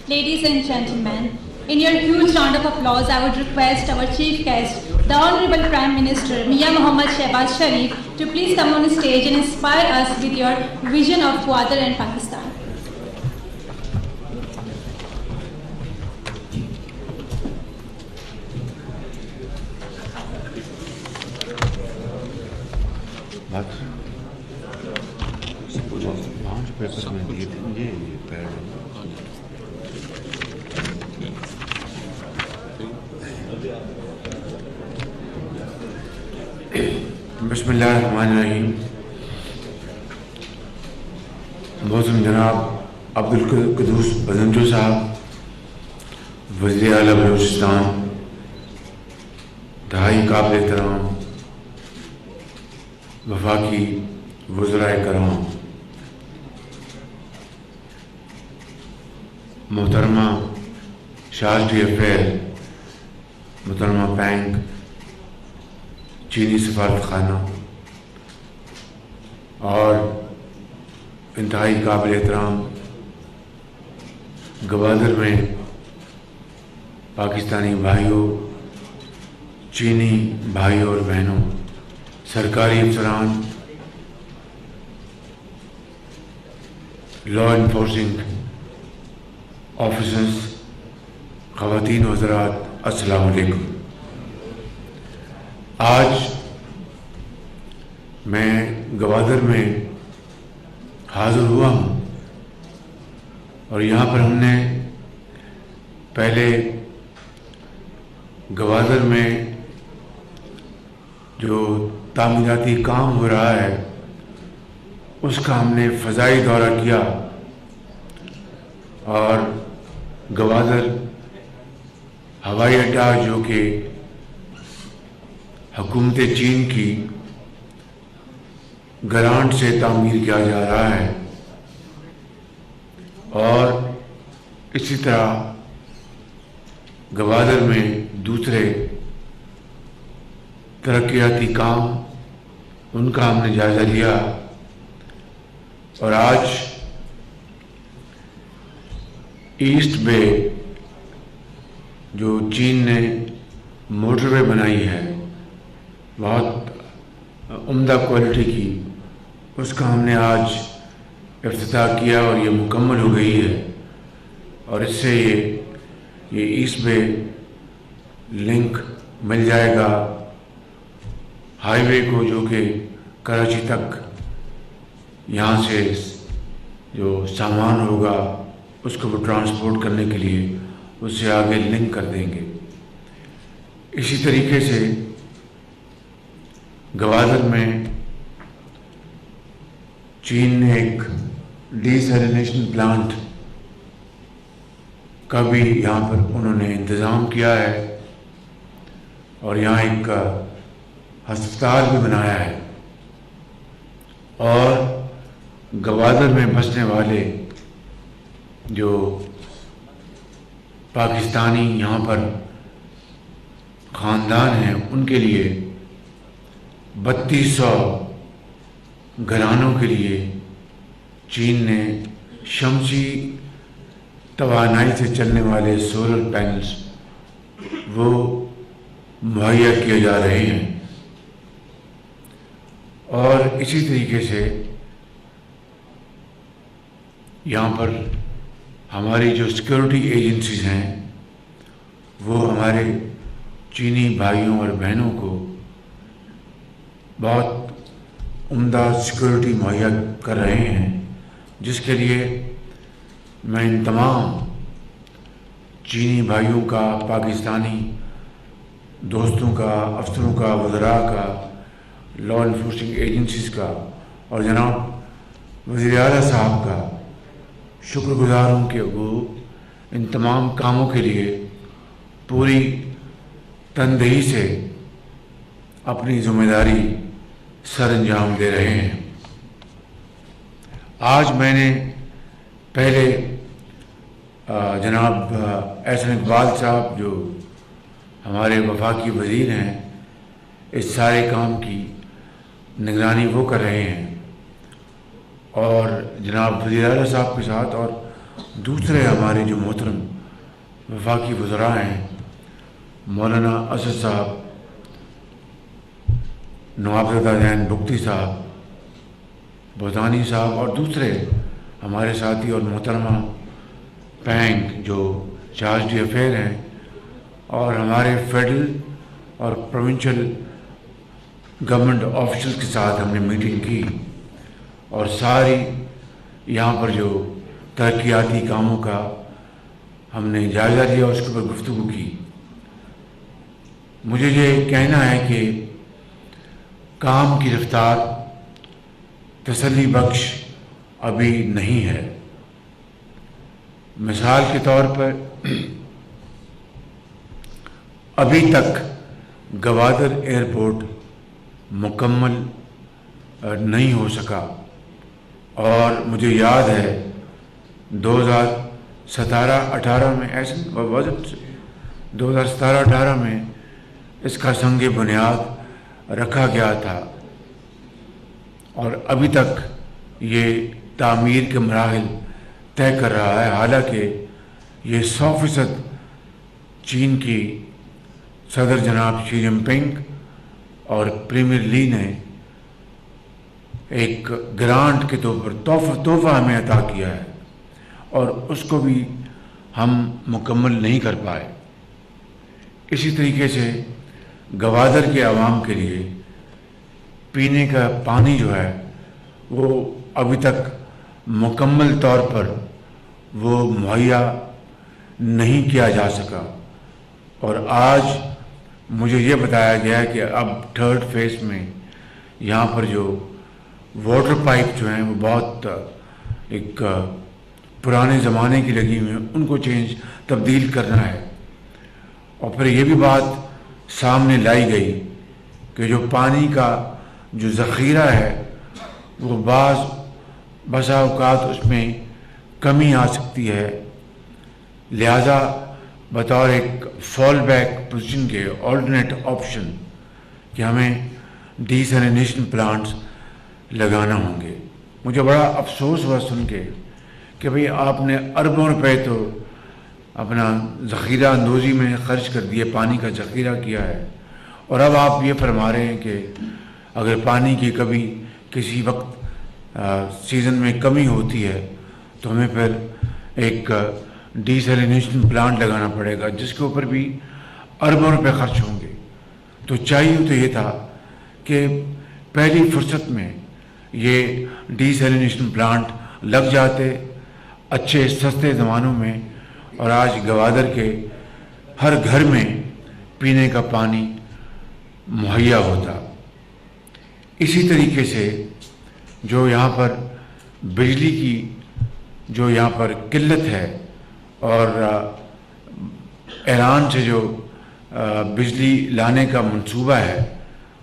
Ladies and gentlemen, in your huge round of applause, I would request our chief guest, the Honorable Prime Minister, Mian Mohammad Shehbaz Sharif, to please come on stage and inspire us with your vision of Gwadar and Pakistan. بسم اللہ الرحمن الرحیم. محترم جناب عبدالقدوس بزنجو صاحب, وزیر اعلیٰ بلوچستان, انتہائی قابل احترام وفاقی وزرائے کرام, محترمہ شاہجی افیر, محترمہ پینگ, چینی سفارت خانہ, اور انتہائی قابل احترام گوادر میں پاکستانی بھائیوں, چینی بھائیوں اور بہنوں, سرکاری افسران, لا انفورسنگ آفیسرز, خواتین و حضرات, السلام علیکم. آج میں گوادر میں حاضر ہوا ہوں اور یہاں پر ہم نے پہلے گوادر میں جو تعمیراتی کام ہو رہا ہے اس کا ہم نے فضائی دورہ کیا, اور گوادر ہوائی اڈہ جو کہ حکومت چین کی گرانٹ سے تعمیر کیا جا رہا ہے, اور اسی طرح گوادر میں دوسرے ترقیاتی کام, ان کا ہم نے جائزہ لیا. اور آج ایسٹ بے جو چین نے موٹر وے بنائی ہے, بہت عمدہ کوالٹی کی, اس کا ہم نے آج افتتاح کیا اور یہ مکمل ہو گئی ہے. اور اس سے یہ ایسٹ بے لنک مل جائے گا ہائی وے کو, جو کہ کراچی تک یہاں سے جو سامان ہوگا اس کو وہ ٹرانسپورٹ کرنے کے لیے اس سے آگے لنک کر دیں گے. اسی طریقے سے گوادر میں چین نے ایک ڈی سیلینیشن پلانٹ کا بھی یہاں پر انہوں نے انتظام کیا ہے, اور یہاں ایک ہسپتال بھی بنایا ہے. اور گوادر میں بسنے والے جو پاکستانی یہاں پر خاندان ہیں ان کے لیے 3200 گھرانوں کے لیے چین نے شمسی توانائی سے چلنے والے سولر پینلز وہ مہیا کیے جا رہے ہیں. اور اسی طریقے سے یہاں پر ہماری جو سیکورٹی ایجنسیز ہیں وہ ہمارے چینی بھائیوں اور بہنوں کو بہت عمدہ سیکورٹی مہیا کر رہے ہیں, جس کے لیے میں ان تمام چینی بھائیوں کا, پاکستانی دوستوں کا, افسروں کا, وزراء کا, لا انفورسنگ ایجنسیز کا اور جناب وزیر اعلیٰ صاحب کا شکر گزار ہوں کہ وہ ان تمام کاموں کے لیے پوری تندہی سے اپنی ذمہ داری سر انجام دے رہے ہیں. آج میں نے پہلے جناب احسن اقبال صاحب جو ہمارے وفاقی وزیر ہیں, اس سارے کام کی نگرانی وہ کر رہے ہیں, اور جناب وزیر اعلیٰ صاحب کے ساتھ اور دوسرے ہمارے جو محترم وفاقی وزراء ہیں، مولانا اسد صاحب، نوابزادہ زین بگٹی صاحب، بوزانی صاحب، اور دوسرے ہمارے ساتھی، اور محترمہ پینگ جو چارج دی افیئر ہیں، اور ہمارے فیڈرل اور پروونشل گورنمنٹ آفیشل کے ساتھ ہم نے میٹنگ کی، اور ساری یہاں پر جو ترقیاتی کاموں کا ہم نے جائزہ لیا، اس کے اوپر گفتگو کی۔ مجھے یہ کہنا ہے کہ کام کی رفتار تسلی بخش ابھی نہیں ہے۔ مثال کے طور پر ابھی تک گوادر ایئرپورٹ مکمل نہیں ہو سکا، اور مجھے یاد ہے 2017-18 میں 2017-18 میں اس کا سنگ بنیاد رکھا گیا تھا، اور ابھی تک یہ تعمیر کے مراحل طے کر رہا ہے، حالانکہ یہ 100% چین کی صدر جناب شی جن پنگ اور پریمیئر لی نے ایک گرانٹ کے طور پر تحفہ ہمیں عطا کیا ہے، اور اس کو بھی ہم مکمل نہیں کر پائے۔ اسی طریقے سے گوادر کے عوام کے لیے پینے کا پانی جو ہے وہ ابھی تک مکمل طور پر وہ مہیا نہیں کیا جا سکا، اور آج مجھے یہ بتایا گیا ہے کہ اب 3rd فیز میں یہاں پر جو واٹر پائپ جو ہیں وہ بہت ایک پرانے زمانے کی لگی ہوئی ہیں، ان کو تبدیل کرنا ہے۔ اور پھر یہ بھی بات سامنے لائی گئی کہ جو پانی کا جو ذخیرہ ہے وہ بسا اوقات اس میں کمی آ سکتی ہے، لہذا بطور ایک فال بیک پوزیشن کے آلٹرنیٹ آپشن کہ ہمیں ڈیسلینیشن پلانٹس لگانا ہوں گے۔ مجھے بڑا افسوس ہوا سن کے کہ بھئی آپ نے اربوں روپے تو اپنا ذخیرہ اندوزی میں خرچ کر دیے، پانی کا ذخیرہ کیا ہے، اور اب آپ یہ فرما رہے ہیں کہ اگر پانی کی کبھی کسی وقت سیزن میں کمی ہوتی ہے تو ہمیں پھر ایک ڈیسلینیشن پلانٹ لگانا پڑے گا، جس کے اوپر بھی اربوں روپے خرچ ہوں گے۔ تو چاہیے تو یہ تھا کہ پہلی فرصت میں یہ ڈیسلینیشن پلانٹ لگ جاتے اچھے سستے زمانوں میں، اور آج گوادر کے ہر گھر میں پینے کا پانی مہیا ہوتا۔ اسی طریقے سے جو یہاں پر بجلی کی جو یہاں پر قلت ہے، اور ایران سے جو بجلی لانے کا منصوبہ ہے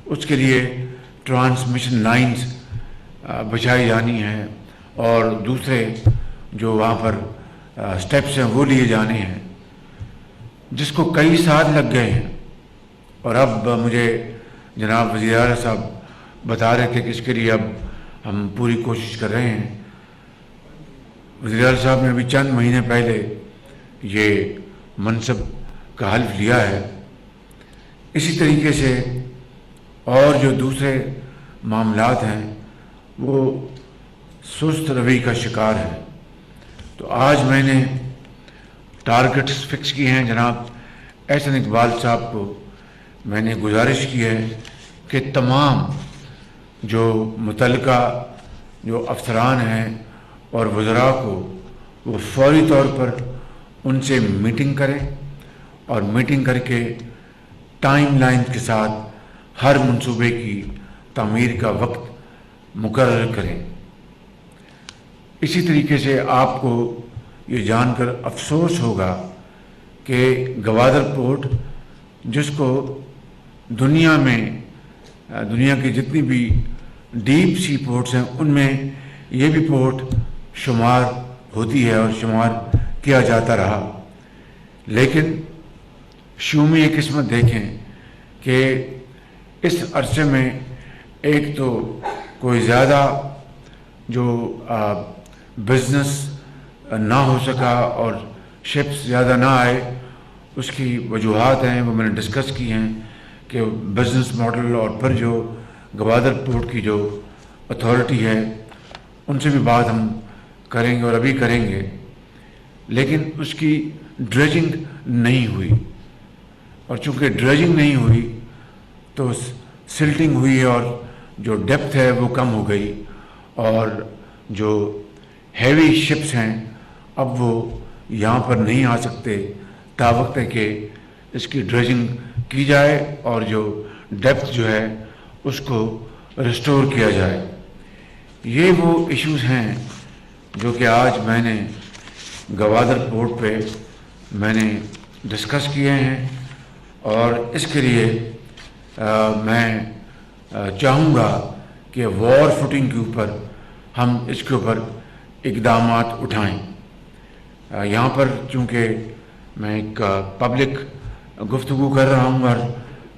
اس کے لیے ٹرانسمیشن لائنز بچھائی جانی ہیں، اور دوسرے جو وہاں پر سٹیپس ہیں وہ لیے جانے ہیں، جس کو کئی سال لگ گئے ہیں۔ اور اب مجھے جناب وزیر اعلیٰ صاحب بتا رہے تھے کہ اس کے لیے اب ہم پوری کوشش کر رہے ہیں۔ وزیر اعلیٰ صاحب نے ابھی چند مہینے پہلے یہ منصب کا حلف لیا ہے۔ اسی طریقے سے اور جو دوسرے معاملات ہیں وہ سست روی کا شکار ہیں۔ تو آج میں نے ٹارگٹس فکس کیے ہیں۔ جناب احسن اقبال صاحب کو میں نے گزارش کی ہے کہ تمام جو متعلقہ جو افسران ہیں اور وزراء کو وہ فوری طور پر ان سے میٹنگ کریں، اور میٹنگ کر کے ٹائم لائن کے ساتھ ہر منصوبے کی تعمیر کا وقت مقرر کریں۔ اسی طریقے سے آپ کو یہ جان کر افسوس ہوگا کہ گوادر پورٹ، جس کو دنیا کی جتنی بھی ڈیپ سی پورٹس ہیں ان میں یہ بھی پورٹ شمار ہوتی ہے اور شمار کیا جاتا رہا، لیکن شومی قسمت دیکھیں کہ اس عرصے میں ایک تو کوئی زیادہ جو بزنس نہ ہو سکا اور شپس زیادہ نہ آئے، اس کی وجوہات ہیں وہ میں نے ڈسکس کی ہیں کہ بزنس ماڈل، اور پھر جو گوادر پورٹ کی جو اتھارٹی ہے ان سے بھی بات ہم کریں گے اور ابھی کریں گے، لیکن اس کی ڈریجنگ نہیں ہوئی، اور چونکہ ڈریجنگ نہیں ہوئی تو سلٹنگ ہوئی ہے اور جو ڈیپتھ ہے وہ کم ہو گئی، اور جو ہیوی شپس ہیں اب وہ یہاں پر نہیں آ سکتے تا وقت ہے کہ اس کی ڈریجنگ کی جائے اور جو ڈیپتھ جو ہے اس کو ریسٹور کیا جائے۔ یہ وہ ایشوز ہیں جو کہ آج میں نے گوادر پورٹ پہ میں نے ڈسکس کیے ہیں، اور اس کے لیے میں چاہوں گا کہ وار فوٹنگ کے اوپر ہم اس کے اوپر اقدامات اٹھائیں۔ یہاں پر چونکہ میں ایک پبلک گفتگو کر رہا ہوں اور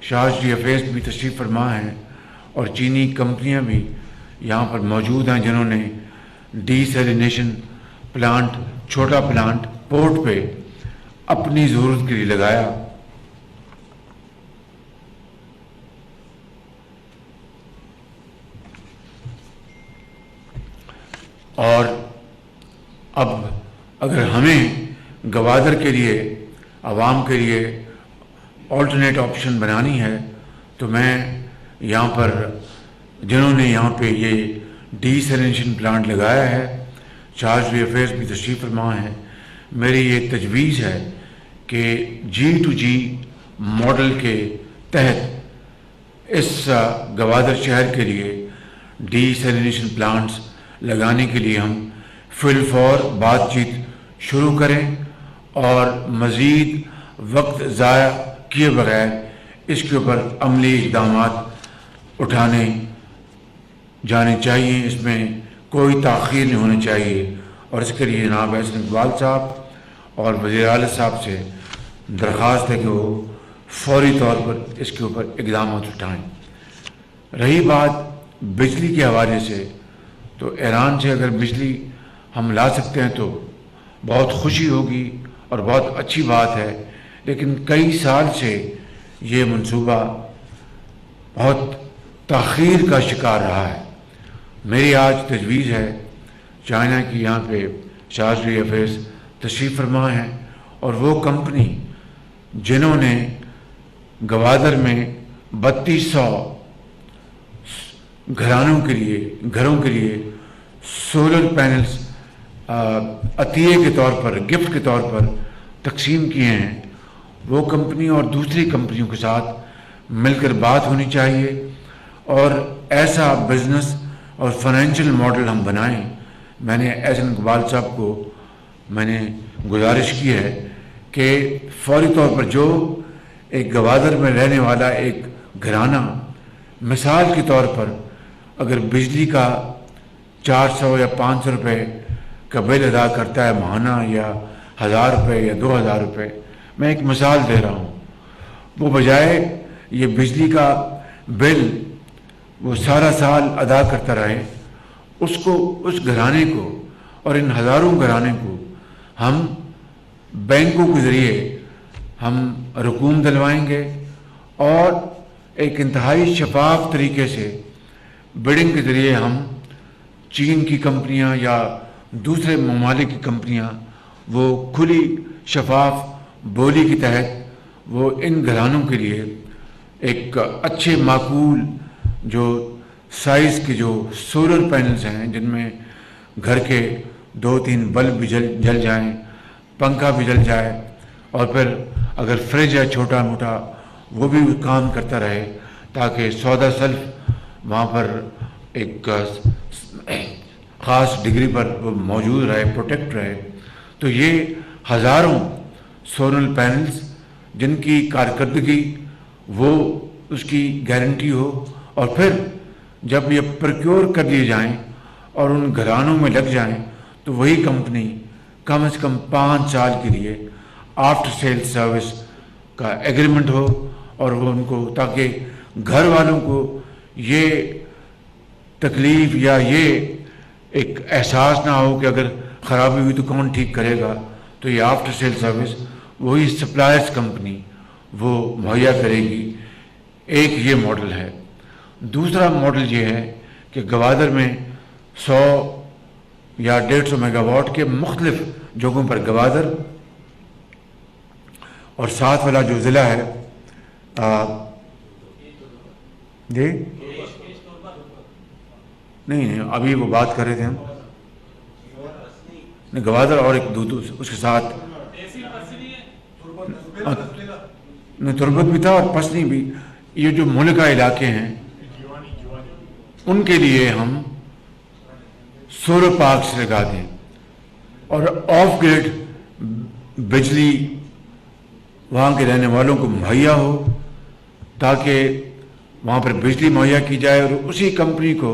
شاہ جی افیز بھی تشریف فرما ہیں اور چینی کمپنیاں بھی یہاں پر موجود ہیں جنہوں نے ڈی سیلینیشن پلانٹ، چھوٹا پلانٹ پورٹ پہ اپنی ضرورت کے لیے لگایا۔ اور اب اگر ہمیں گوادر کے لیے، عوام کے لیے آلٹرنیٹ آپشن بنانی ہے تو میں یہاں پر جنہوں نے یہاں پہ یہ ڈی سیلینیشن پلانٹ لگایا ہے، چارج ڈی افیئرز بھی تشریف فرما ہیں، میری یہ تجویز ہے کہ G2G ماڈل کے تحت اس گوادر شہر کے لیے ڈی سیلینیشن پلانٹس لگانے کے لیے ہم فی الفور بات چیت شروع کریں اور مزید وقت ضائع کیے بغیر اس کے اوپر عملی اقدامات اٹھانے جانے چاہیے، اس میں کوئی تاخیر نہیں ہونی چاہیے، اور اس کے لیے جناب احسن اقبال صاحب اور وزیر اعلیٰ صاحب سے درخواست ہے کہ وہ فوری طور پر اس کے اوپر اقدامات اٹھائیں۔ رہی بات بجلی کے حوالے سے، تو ایران سے اگر بجلی ہم لا سکتے ہیں تو بہت خوشی ہوگی اور بہت اچھی بات ہے، لیکن کئی سال سے یہ منصوبہ بہت تاخیر کا شکار رہا ہے۔ میری آج تجویز ہے، چائنا کی یہاں پہ شاہجہی افیز تشریف فرما ہیں اور وہ کمپنی جنہوں نے گوادر میں 3200 گھروں کے لیے سولر پینلز عطیے کے طور پر، گفٹ کے طور پر تقسیم کیے ہیں، وہ کمپنی اور دوسری کمپنیوں کے ساتھ مل کر بات ہونی چاہیے اور ایسا بزنس اور فائنینشیل ماڈل ہم بنائیں۔ میں نے احسن اقبال صاحب کو میں نے گزارش کی ہے کہ فوری طور پر جو ایک گوادر میں رہنے والا ایک گھرانہ مثال کے طور پر اگر بجلی کا 400 یا 500 روپے کا بل ادا کرتا ہے ماہانہ، یا 1000 روپے یا 2000 روپے، میں ایک مثال دے رہا ہوں، وہ بجائے یہ بجلی کا بل وہ سارا سال ادا کرتا رہے، اس گھرانے کو اور ان ہزاروں گھرانے کو ہم بینکوں کے ذریعے ہم رقوم دلوائیں گے اور ایک انتہائی شفاف طریقے سے بڈنگ کے ذریعے ہم چین کی کمپنیاں یا دوسرے ممالک کی کمپنیاں وہ کھلی شفاف بولی کے تحت وہ ان گھرانوں کے لیے ایک اچھے معقول جو سائز کے جو سولر پینلز ہیں، جن میں گھر کے 2-3 بلب بھی جل جائیں، پنکھا بھی جل جائے، اور پھر اگر فریج ہے چھوٹا موٹا وہ بھی کام کرتا رہے، تاکہ سودا سلف وہاں پر ایک خاص ڈگری پر وہ موجود رہے، پروٹیکٹ رہے۔ تو یہ ہزاروں سولر پینلز جن کی کارکردگی وہ اس کی گارنٹی ہو، اور پھر جب یہ پروکیور کر لیے جائیں اور ان گھرانوں میں لگ جائیں تو وہی کمپنی کم از کم 5 سال کے لیے آفٹر سیل سروس کا ایگریمنٹ ہو، اور وہ ان کو، تاکہ گھر والوں کو یہ تکلیف یا یہ ایک احساس نہ ہو کہ اگر ख़राबी हुई तो कौन ठीक करेगा, तो ये आफ्टर सेल सर्विस वही सप्लायर्स कंपनी वो मुहैया करेगी। एक ये मॉडल है। दूसरा मॉडल ये है कि गवादर में 100 या 150 मेगावाट के मुख्तलिफ जगहों पर गवादर और साथ वाला जो ज़िला है जी नहीं अभी वो बात कर रहे थे हम, नहीं गवादर और एक उसके साथ नहीं तुरबत भी था और पसनी भी। ये जो मुल्का इलाके हैं उनके लिए हम सोलर पार्क्स लगा दें और ऑफ ग्रिड बिजली वहाँ के रहने वालों को मुहैया हो, ताकि वहाँ पर बिजली मुहैया की जाए और उसी कंपनी को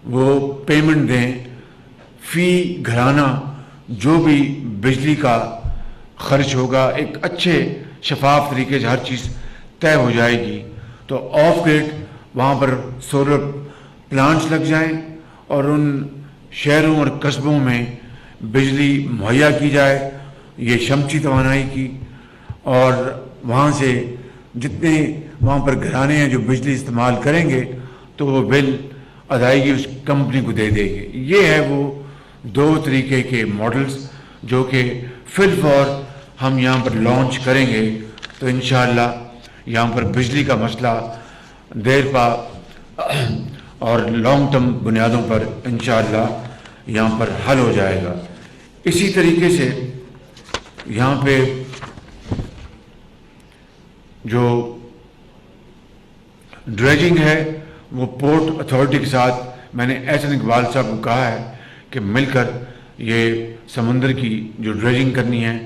वो पेमेंट दें फी घराना जो भी बिजली का खर्च होगा। एक अच्छे शफाफ तरीके से हर चीज़ तय हो जाएगी। तो ऑफ ग्रिड वहाँ पर सोलर प्लांट्स लग जाएं और उन शहरों और कस्बों में बिजली मुहैया की जाए, ये शमसी तवानाई की, और वहाँ से जितने वहाँ पर घराने हैं जो बिजली इस्तेमाल करेंगे तो वो बिल अदायगी उस कंपनी को दे देगी। ये है वो दो तरीके के मॉडल्स जो कि फिलफौर हम यहाँ पर लॉन्च करेंगे। तो इंशाअल्लाह यहाँ पर बिजली का मसला देर पा और लॉन्ग टर्म बुनियादों पर इंशाअल्लाह यहाँ पर हल हो जाएगा। इसी तरीके से यहाँ पे जो ड्रेजिंग है वो पोर्ट अथॉरिटी के साथ मैंने एहसन इकबाल साहब को कहा है कि मिलकर ये समंदर की जो ड्रेजिंग करनी है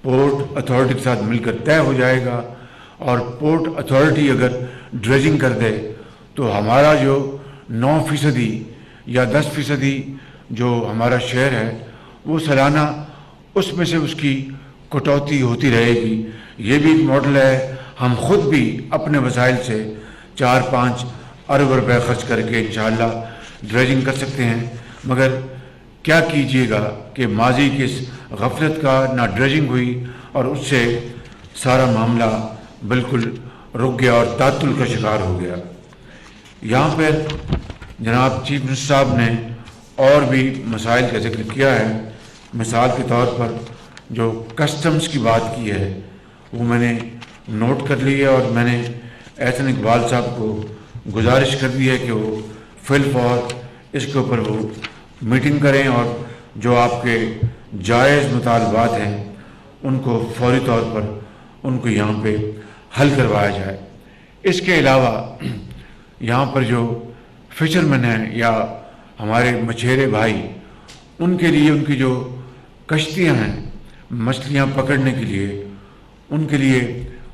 पोर्ट अथॉरिटी के साथ मिलकर तय हो जाएगा। और पोर्ट अथॉरिटी अगर ड्रेजिंग कर दे तो हमारा जो 9% या 10% जो हमारा शेयर है वो सालाना उसमें से उसकी कटौती होती रहेगी। ये भी एक मॉडल है। हम खुद भी अपने वसाइल से 4-5 अरब रुपए खर्च करके इंशाअल्लाह ड्रेजिंग कर सकते हैं। मगर क्या कीजिएगा कि माजी की इस गफलत का ना ड्रेजिंग हुई और उससे सारा मामला बिल्कुल रुक गया और तातुल का शिकार हो गया। यहाँ पर जनाब चीफ मिनिस्टर साहब ने और भी मसाइल का जिक्र किया है। मिसाल के तौर पर जो कस्टम्स की बात की है वो मैंने नोट कर ली है और मैंने एहसन इकबाल साहब को गुजारिश कर दी है कि वो फिलफौर इसके ऊपर वो मीटिंग करें और जो आपके जायज़ मुतालबात हैं उनको फौरी तौर पर उनको यहाँ पे हल करवाया जाए। इसके अलावा यहाँ पर जो फिशरमैन हैं या हमारे मछेरे भाई, उनके लिए उनकी जो कश्तियाँ हैं मछलियाँ पकड़ने के लिए, उनके लिए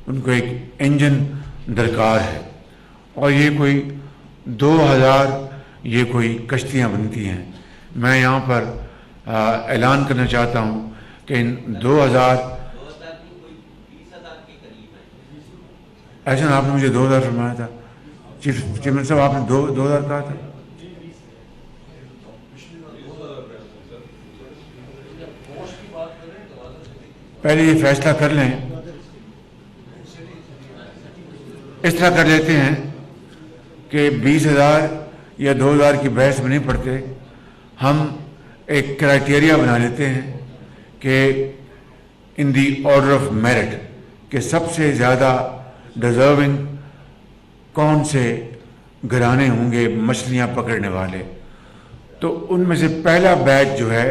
उनको एक इंजन दरकार है और ये कोई 2000 ये कोई कश्तियाँ बनती हैं। मैं यहाँ पर ऐलान करना चाहता हूँ कि इन 2000 ऐसा आपने मुझे 2000 फरमाया था चीफ मिनिस्टर साहब, आपने 2000 कहा था। पहले ये फैसला कर लें, इस तरह कर लेते हैं कि 20,000 या 2,000 की बहस में नहीं पड़ते। हम एक क्राइटेरिया बना लेते हैं कि इन दी ऑर्डर ऑफ मेरिट कि सबसे ज़्यादा डिज़र्विंग कौन से घराने होंगे मछलियाँ पकड़ने वाले। तो उनमें से पहला बैच जो है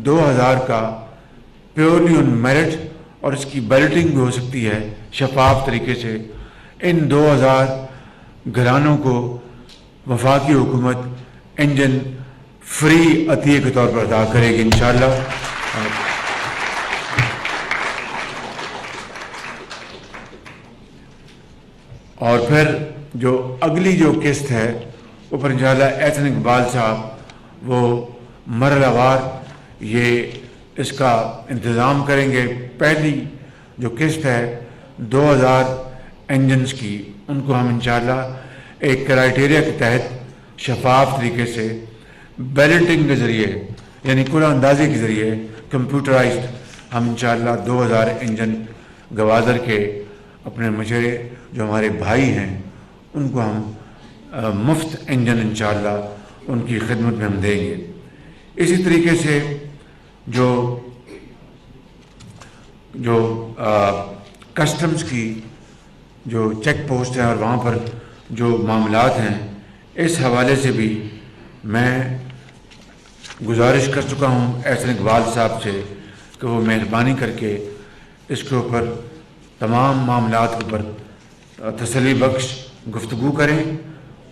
2000 का प्योरली ऑन मेरिट, और इसकी बैलेटिंग भी हो सकती है शफाफ तरीके से। इन 2000 घरानों को वफाकी हुकूमत इंजन फ्री अतिये के तौर पर अदा करेगी इंशाअल्लाह। और फिर जो अगली जो किस्त है वो पर इंशाअल्लाह एहसन इकबाल साहब वो मरहलावार ये इसका इंतज़ाम करेंगे। पहली जो किस्त है 2000 इंजन्स की, उनको हम इंशाअल्लाह एक क्राइटेरिया के तहत शफाफ तरीके से बैलेटिंग के ज़रिए यानी कुरान अंदाजे के ज़रिए कंप्यूटराइज्ड हम इंशाअल्लाह 2000 इंजन गवादर के अपने मशरे जो हमारे भाई हैं उनको हम मुफ्त इंजन इंशाअल्लाह उनकी खिदमत में हम देंगे। इसी तरीके से जो कस्टम्स की जो चेक पोस्ट है और वहाँ पर जो मामलात हैं, इस हवाले से भी मैं गुजारिश कर चुका हूँ एहसन इकबाल साहब से कि वो मेहरबानी करके इसके ऊपर तमाम मामलात के ऊपर तसल्ली बख्श गुफ्तगू करें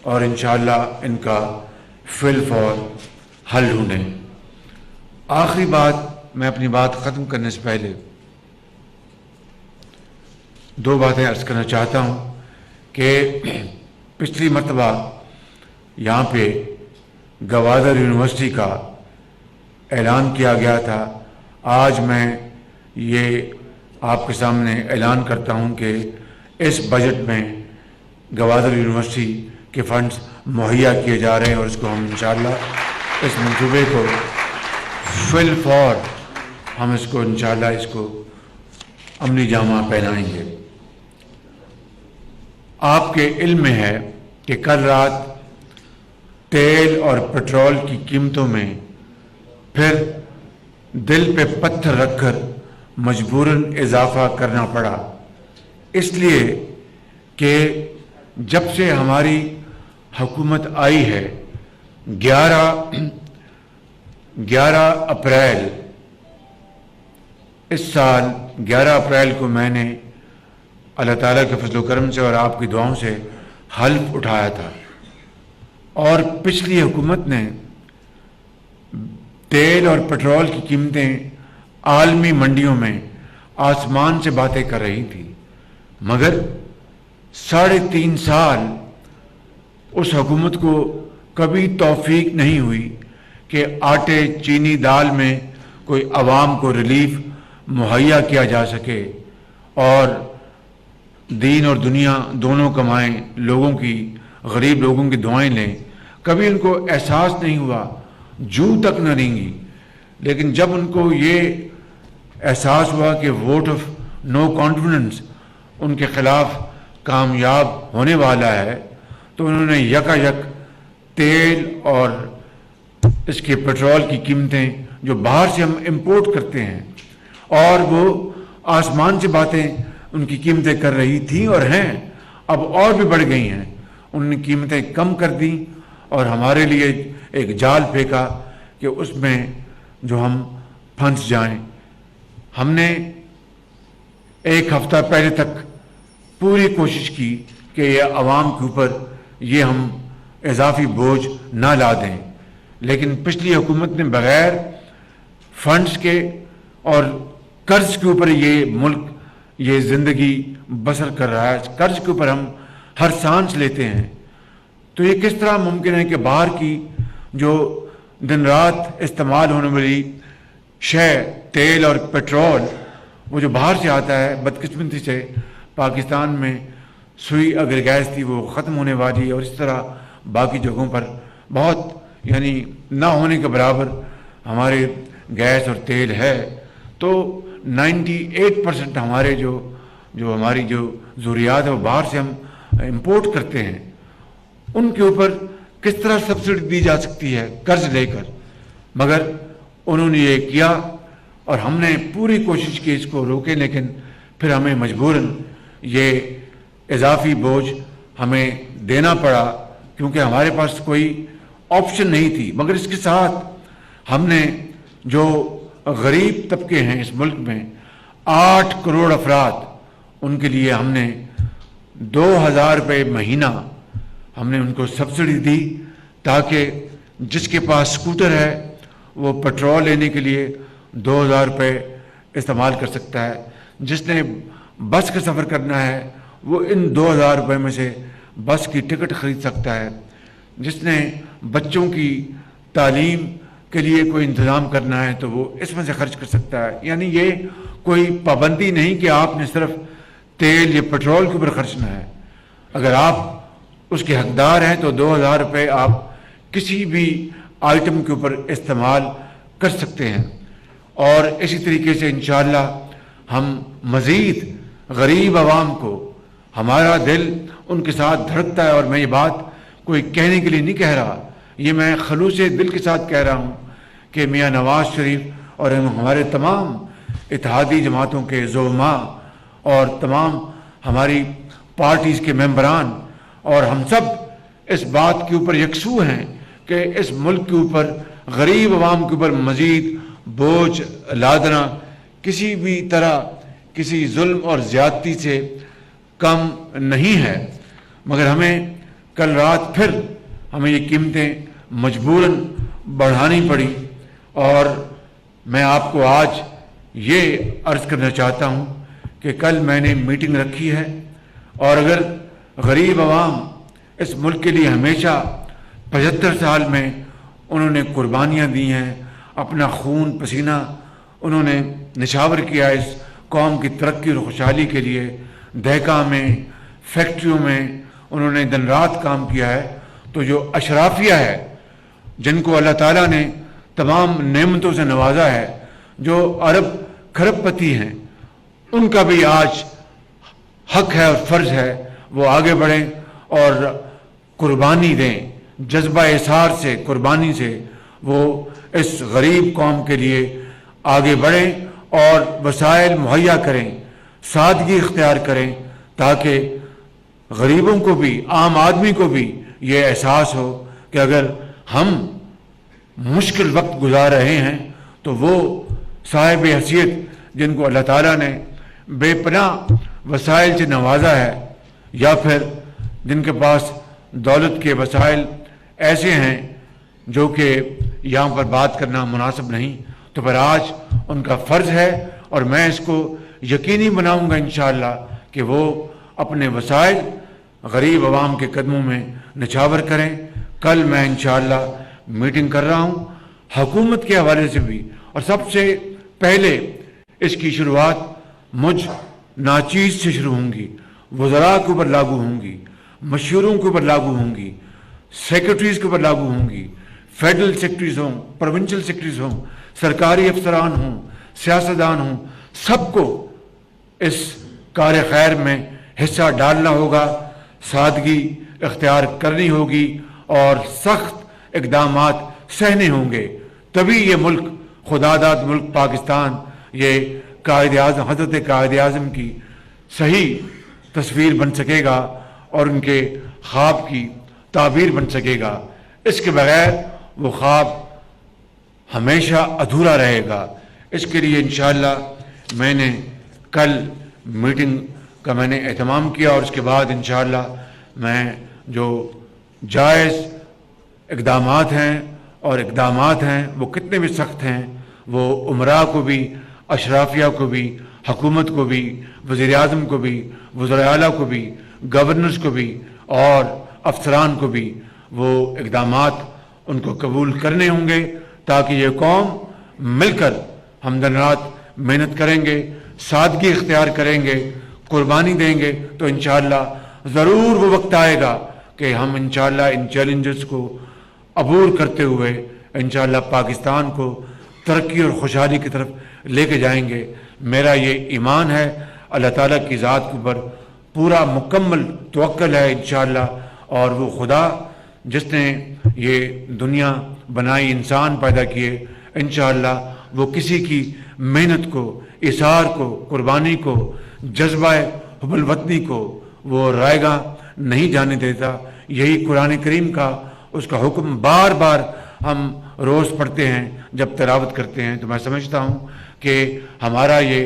और इंशाअल्लाह इनका फिल फॉर हल ढूँढें। आखिरी बात, मैं अपनी बात ख़त्म करने से पहले 2 बातें अर्ज़ करना चाहता हूँ कि पिछली मरतबा यहाँ पे गवादर यूनिवर्सिटी का ऐलान किया गया था। आज मैं ये आपके सामने ऐलान करता हूँ कि इस बजट में गवादर यूनिवर्सिटी के फंड्स मुहैया किए जा रहे हैं और इसको हम इंशाअल्लाह इस मंसूबे को फिल फॉर हम इसको इंशाअल्लाह इसको अमली जामा पहनाएंगे। आपके इल्म में है कि कल रात तेल और पेट्रोल की कीमतों में फिर दिल पे पत्थर रखकर मजबूरन इजाफा करना पड़ा, इसलिए कि जब से हमारी हुकूमत आई है 11 अप्रैल इस साल 11 अप्रैल को मैंने अल्लाह ताला के फजल करम से और आपकी दुआओं से हल्फ उठाया था और पिछली हुकूमत ने तेल और पेट्रोल की कीमतें आलमी मंडियों में आसमान से बातें कर रही थी, मगर 3.5 साल उस हुकूमत को कभी तौफीक नहीं हुई कि आटे चीनी दाल में कोई आवाम को रिलीफ मुहैया किया जा सके और दीन और दुनिया दोनों कमाएं, लोगों की गरीब लोगों की दुआएं लें। कभी उनको एहसास नहीं हुआ, जू तक न रेंगी। लेकिन जब उनको ये एहसास हुआ कि वोट ऑफ नो कॉन्फिडेंस उनके खिलाफ कामयाब होने वाला है, तो उन्होंने यकायक तेल और इसके पेट्रोल की कीमतें जो बाहर से हम इंपोर्ट करते हैं और वो आसमान से बातें उनकी कीमतें कर रही थी और हैं, अब और भी बढ़ गई हैं। उन्होंने कीमतें कम कर दी और हमारे लिए एक जाल फेंका कि उसमें जो हम फंस जाएं। हमने 1 हफ्ता पहले तक पूरी कोशिश की कि ये आवाम के ऊपर ये हम इजाफी बोझ ना ला दें, लेकिन पिछली हुकूमत ने बग़ैर फंड्स के और कर्ज के ऊपर ये मुल्क ये ज़िंदगी बसर कर रहा है। कर्ज के ऊपर हम हर सांस लेते हैं, तो ये किस तरह मुमकिन है कि बाहर की जो दिन रात इस्तेमाल होने वाली शय तेल और पेट्रोल वो जो बाहर से आता है, बदकिस्मती से पाकिस्तान में सुई अगर गैस थी वो ख़त्म होने वाली है और इस तरह बाकी जगहों पर बहुत यानी ना होने के बराबर हमारे गैस और तेल है। तो 98% हमारे जो हमारी जो ज़रूरियात है वो बाहर से हम इंपोर्ट करते हैं, उनके ऊपर किस तरह सब्सिडी दी जा सकती है कर्ज लेकर। मगर उन्होंने ये किया और हमने पूरी कोशिश की इसको रोके, लेकिन फिर हमें मजबूरन ये इजाफी बोझ हमें देना पड़ा क्योंकि हमारे पास कोई ऑप्शन नहीं थी। मगर इसके साथ हमने जो गरीब तबके हैं इस मुल्क में 8 करोड़ अफराद, उनके लिए हमने 2000 रुपये महीना हमने उनको सब्सिडी दी ताकि जिसके पास स्कूटर है वो पेट्रोल लेने के लिए 2000 रुपये इस्तेमाल कर सकता है, जिसने बस का सफ़र करना है वो इन 2000 रुपये में से बस की टिकट ख़रीद सकता है, जिसने बच्चों की तालीम के लिए कोई इंतज़ाम करना है तो वो इसमें से खर्च कर सकता है। यानी ये कोई पाबंदी नहीं कि आपने सिर्फ तेल या पेट्रोल के ऊपर खर्चना है। अगर आप उसके हकदार हैं तो 2000 रुपये आप किसी भी आइटम के ऊपर इस्तेमाल कर सकते हैं। और इसी तरीके से इंशाअल्लाह हम मज़ीद गरीब आवाम को, हमारा दिल उनके साथ धड़कता है, और मैं ये बात कोई कहने के लिए नहीं कह रहा, ये मैं खलूस दिल के साथ कह रहा हूँ कि मियाँ नवाज शरीफ और हमारे तमाम इत्तेहादी जमातों के ज़ुलमा और तमाम हमारी पार्टीज़ के मेंबरान और हम सब इस बात के ऊपर यकसू हैं कि इस मुल्क के ऊपर गरीब आवाम के ऊपर मज़ीद बोझ लादना किसी भी तरह किसी जुल्म और ज़्यादती से कम नहीं है। मगर हमें कल रात फिर हमें ये कीमतें मजबूरन बढ़ानी पड़ी, और मैं आपको आज ये अर्ज़ करना चाहता हूँ कि कल मैंने मीटिंग रखी है, और अगर गरीब आवाम इस मुल्क के लिए हमेशा 75 साल में उन्होंने कुर्बानियाँ दी हैं, अपना खून पसीना उन्होंने निछावर किया इस कौम की तरक्की और खुशहाली के लिए, दहका में, फैक्ट्रियों में उन्होंने दिन रात काम किया है, तो जो अशराफिया है जिनको अल्लाह ताला ने तमाम नेमतों से नवाजा है, जो अरब खरबपति हैं, उनका भी आज हक है और फ़र्ज़ है वो आगे बढ़ें और कुर्बानी दें, जज्बा इसार से, कुर्बानी से वो इस गरीब कौम के लिए आगे बढ़ें और वसाइल मुहैया करें, सादगी इख्तियार करें, ताकि गरीबों को भी, आम आदमी को भी ये एहसास हो कि अगर हम मुश्किल वक्त गुजार रहे हैं तो वो साहिब हैसियत जिनको अल्लाह ताला ने बेपनाह वसाइल से नवाजा है, या फिर जिनके पास दौलत के वसाइल ऐसे हैं जो कि यहाँ पर बात करना मुनासिब नहीं, तो फिर आज उनका फ़र्ज़ है, और मैं इसको यकीनी बनाऊँगा इंशाअल्लाह कि वो अपने वसाइल गरीब आवाम के कदमों में निछावर करें। कल मैं इंशाअल्लाह मीटिंग कर रहा हूँ हुकूमत के हवाले से भी, और सबसे पहले इसकी शुरुआत मुझ नाचीज़ से शुरू होंगी, वज़रा के ऊपर लागू होंगी, मशहूरों के ऊपर लागू होंगी, सेक्रेटरीज़ के ऊपर लागू होंगी, फेडरल सेक्रेटरीज़ हों, प्रोविंशियल सेक्रेटरीज़ हों, सरकारी अफसरान हों, सियासतदान हों, सबको इस कार खैर में हिस्सा डालना होगा, सादगी इख्तियार करनी होगी और सख्त इक़दामात सहने होंगे, तभी ये मुल्क, खुदादाद मुल्क पाकिस्तान, ये कायद आज़म, हज़रत कायद आज़म की सही तस्वीर बन सकेगा और उनके ख्वाब की ताबीर बन सकेगा। इसके बगैर वो ख्वाब हमेशा अधूरा रहेगा। इसके लिए इंशाअल्लाह मैंने कल मीटिंग का मैंने एहतमाम किया, और उसके बाद इंशाअल्लाह मैं जो जायज़ इक़दामात हैं और इक़दामात हैं वो कितने भी सख्त हैं, वो उमरा को भी, अशराफिया को भी, हुकूमत को भी, वज़ीर आज़म को भी, वज़ीर आला को भी, गवर्नर्स को भी और अफसरान को भी वो इक़दामात उनको कबूल करने होंगे, ताकि ये कौम मिलकर हम दिन रात मेहनत करेंगे, सादगी इख्तियार करेंगे, कुर्बानी देंगे, तो इंशाअल्लाह ज़रूर वो वक्त आएगा कि हम इंशाअल्लाह इन चैलेंजेस को अबूर करते हुए इंशाअल्लाह पाकिस्तान को तरक्की और खुशहाली की तरफ लेके जाएंगे। मेरा ये ईमान है, अल्लाह ताला की ज़ात के ऊपर पूरा मुकम्मल तवक्कुल है इंशाअल्लाह, और वो खुदा जिसने ये दुनिया बनाई, इंसान पैदा किए, इंशाअल्लाह वो किसी की मेहनत को, इसार को, कुर्बानी को, जज्बा हुब्बुल वतनी को वो रायगा नहीं जाने देता। यही कुरान करीम का उसका हुक्म बार बार हम रोज़ पढ़ते हैं जब तिलावत करते हैं, तो मैं समझता हूँ कि हमारा ये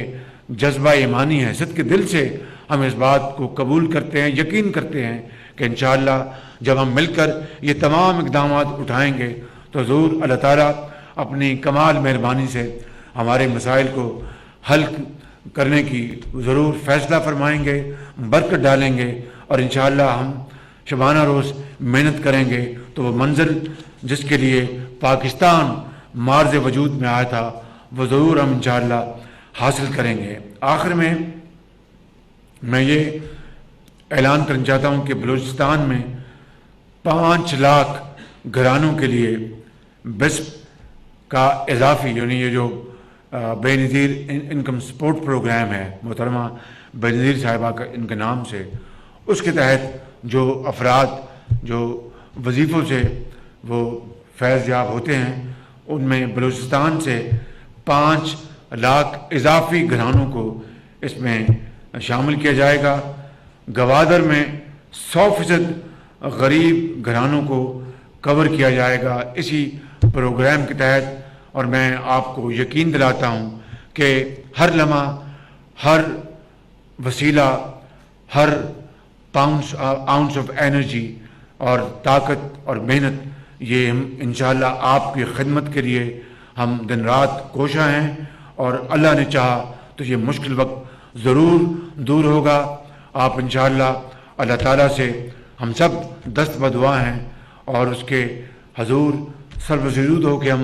जज्बा ईमानी है, सिद्क़ के दिल से हम इस बात को कबूल करते हैं, यकीन करते हैं कि इंशाअल्लाह जब हम मिलकर ये तमाम इक़दामात उठाएंगे तो ज़रूर अल्लाह ताला अपनी कमाल मेहरबानी से हमारे मसाइल को हल करने की ज़रूर फ़ैसला फरमाएंगे, बरकत डालेंगे, और इंशाअल्लाह हम शबाना रोज़ मेहनत करेंगे तो वो मंजिल जिसके लिए पाकिस्तान मार्ज़ वजूद में आया था वो ज़रूर हम इंशाअल्लाह हासिल करेंगे। आखिर में मैं ये ऐलान करना चाहता हूँ कि बलूचिस्तान में 5 लाख घरानों के लिए बेस्ट کا اضافی یعنی یہ جو بے نظیر انکم سپورٹ پروگرام ہے محترمہ بے نظیر صاحبہ کا ان کے نام سے، اس کے تحت جو افراد جو وظیفوں سے وہ فیض یاب ہوتے ہیں ان میں بلوچستان سے 5 لاکھ اضافی گھرانوں کو اس میں شامل کیا جائے گا۔ گوادر میں 100% غریب گھرانوں کو کور کیا جائے گا اسی پروگرام کے تحت، اور میں آپ کو یقین دلاتا ہوں کہ ہر لمحہ، ہر وسیلہ، ہر آؤنس آف انرجی اور طاقت اور محنت یہ ہم انشاءاللہ آپ کی خدمت کے لیے ہم دن رات کوشاں ہیں، اور اللہ نے چاہا تو یہ مشکل وقت ضرور دور ہوگا۔ آپ انشاءاللہ اللہ تعالیٰ سے ہم سب دست بدعا ہیں اور اس کے حضور سربسجود ہو کے ہم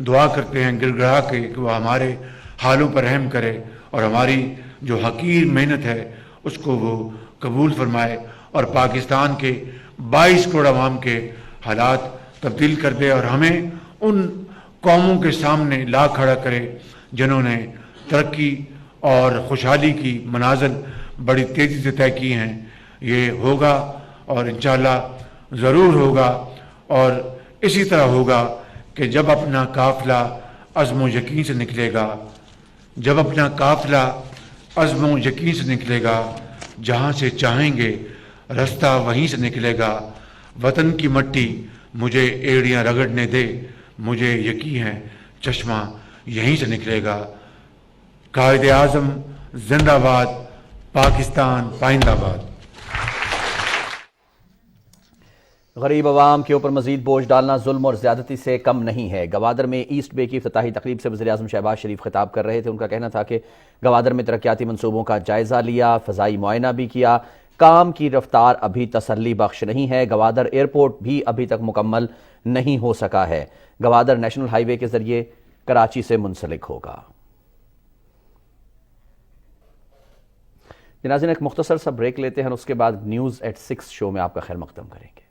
دعا کرتے ہیں گر گڑا کے کہ وہ ہمارے حالوں پر رحم کرے اور ہماری جو حقیر محنت ہے اس کو وہ قبول فرمائے اور پاکستان کے 22 کروڑ عوام کے حالات تبدیل کر دے، اور ہمیں ان قوموں کے سامنے لا کھڑا کرے جنہوں نے ترقی اور خوشحالی کی منازل بڑی تیزی سے طے کی ہیں۔ یہ ہوگا اور انشاءاللہ ضرور ہوگا، اور اسی طرح ہوگا کہ جب اپنا قافلہ عزم و یقین سے نکلے گا، جب اپنا قافلہ عزم و یقین سے نکلے گا، جہاں سے چاہیں گے رستہ وہیں سے نکلے گا۔ وطن کی مٹی مجھے ایڑیاں رگڑنے دے، مجھے یقین ہے چشمہ یہیں سے نکلے گا۔ قائد اعظم زندہ باد، پاکستان پائندہ باد۔ غریب عوام کے اوپر مزید بوجھ ڈالنا ظلم اور زیادتی سے کم نہیں ہے۔ گوادر میں ایسٹ بے کی افتتاحی تقریب سے وزیر اعظم شہباز شریف خطاب کر رہے تھے۔ ان کا کہنا تھا کہ گوادر میں ترقیاتی منصوبوں کا جائزہ لیا، فضائی معائنہ بھی کیا، کام کی رفتار ابھی تسلی بخش نہیں ہے، گوادر ایئرپورٹ بھی ابھی تک مکمل نہیں ہو سکا ہے۔ گوادر نیشنل ہائی وے کے ذریعے کراچی سے منسلک ہوگا۔ ناظرین ایک مختصر سا بریک لیتے ہیں اور اس کے بعد نیوز ایٹ 6 شو میں آپ کا خیر مقدم کریں گے۔